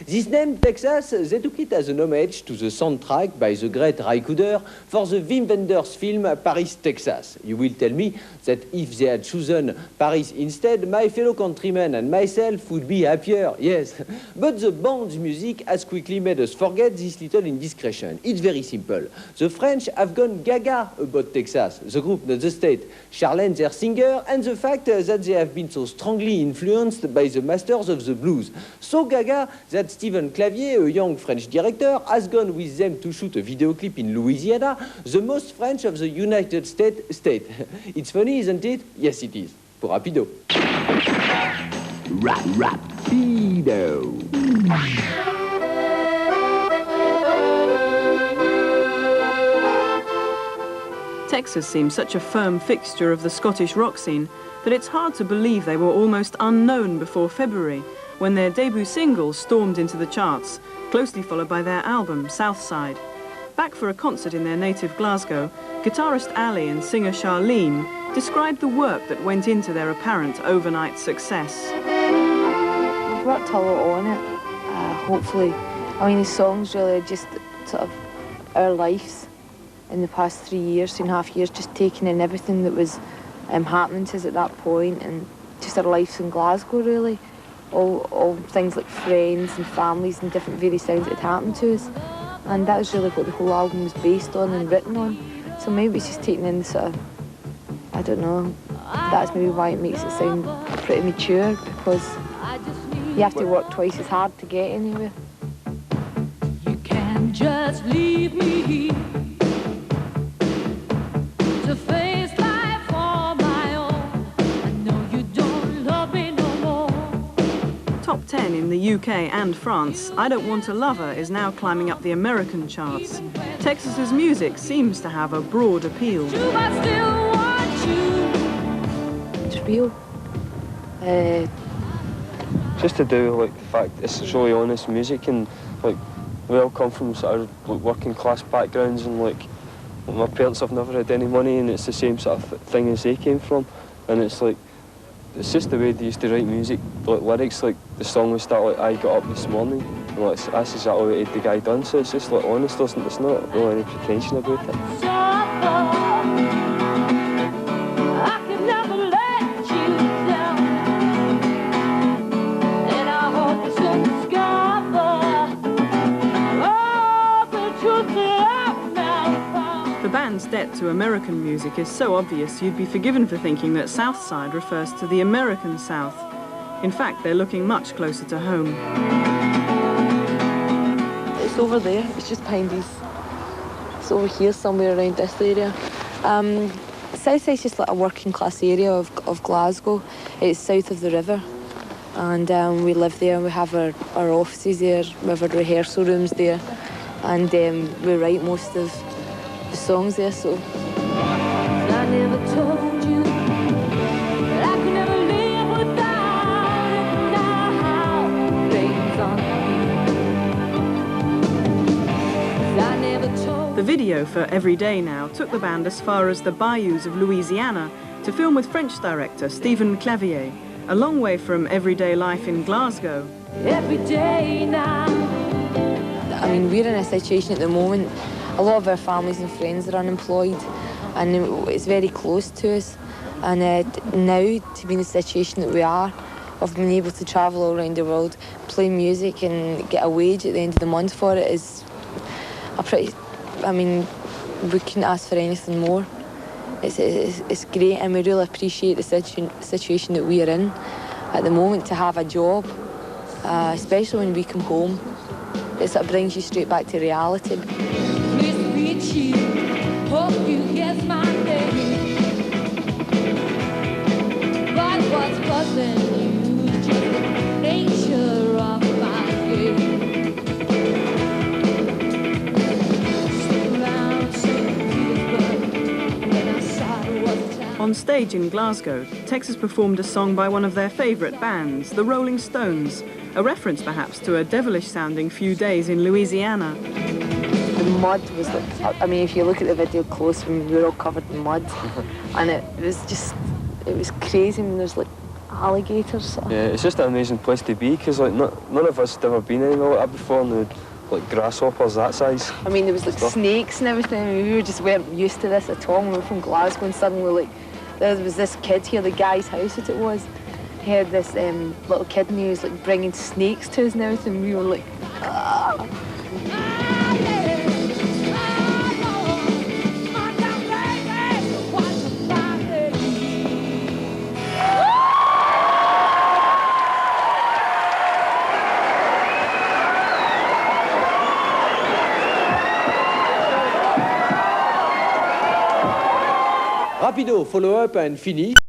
This name, Texas, they took it as an homage to the soundtrack by the great Rapido for the Wim Wenders film Paris, Texas. You will tell me that if they had chosen Paris instead, my fellow countrymen and myself would be happier, yes. But the band's music has quickly made us forget this little indiscretion. It's very simple. The French have gone gaga about Texas, the group, not the state. Sharleen, their singer, and the fact that they have been so strongly influenced by the masters of the blues. So gaga that Stephen Clavier, a young French director, has gone with them to shoot a video clip in Louisiana, the most French of the United States state. It's funny, isn't it? Yes, it is. Pour Rapido. Rapido. Texas seems such a firm fixture of the Scottish rock scene that it's hard to believe they were almost unknown before February, when their debut single stormed into the charts, closely followed by their album, Southside. Back for a concert in their native Glasgow, guitarist Ally and singer Sharleen described the work that went into their apparent overnight success. We've worked a lot on it, hopefully. I mean, the songs really are just sort of our lives in the past 3.5 years, just taking in everything that was happening to us at that point, and just our lives in Glasgow, really. All things like friends and families and different various things that had happened to us. And that was really what the whole album was based on and written on. So maybe it's just taking in the sort of, I don't know, that's maybe why it makes it sound pretty mature, because you have to work twice as hard to get anywhere. You can't just leave me here to face life on my own. I know you don't love me no more. Top 10 in the UK and France, I Don't Want a Lover is now climbing up the American charts. Texas's music seems to have a broad appeal. Do I still want you? It's real. Just to do with like the fact it's really honest music, and like we all come from sort of like working class backgrounds, and like my parents have never had any money, and it's the same sort of thing as they came from, and it's like it's just the way they used to write music, like lyrics, like the song would start like I got up this morning, and like that's exactly what the guy done. So it's just like honest, there's not really any pretension about it. The band's debt to American music is so obvious you'd be forgiven for thinking that Southside refers to the American South. In fact, they're looking much closer to home. It's over there, it's just behind these. It's over here somewhere around this area. Southside's just like a working class area of Glasgow. It's south of the river, and we live there. We have our offices there, we have our rehearsal rooms there, and we write most of the songs there, so. I never told you that I could never live without it. Now rains on me. I never told. The video for Every Day Now took the band as far as the bayous of Louisiana to film with French director Stephen Clavier, a long way from everyday life in Glasgow. Every day now. I mean, we're in a situation at the moment, a lot of our families and friends are unemployed, and it's very close to us. And now, to be in the situation that we are, of being able to travel all around the world, play music and get a wage at the end of the month for it is a pretty, I mean, we couldn't ask for anything more. It's great, and we really appreciate the situation that we are in at the moment, to have a job, especially when we come home. It sort of brings you straight back to reality. Hope you guess my name. But what's buzzing you? Just the nature of my game. On stage in Glasgow, Texas performed a song by one of their favourite bands, the Rolling Stones, a reference perhaps to a devilish-sounding few days in Louisiana. The mud was like, I mean, if you look at the video close, we were all covered in mud, and it was crazy. I mean, there's like alligators. Yeah, it's just an amazing place to be because like none of us had ever been anywhere like that before, and like grasshoppers that size. I mean, there was like Stuff. snakes and everything. I mean, we just weren't used to this at all. We were from Glasgow, and suddenly, like, there was this kid here, the guy's house that it was. He had this little kid, and he was like bringing snakes to us and everything. We were like, ah. Rapido, follow-up and finish.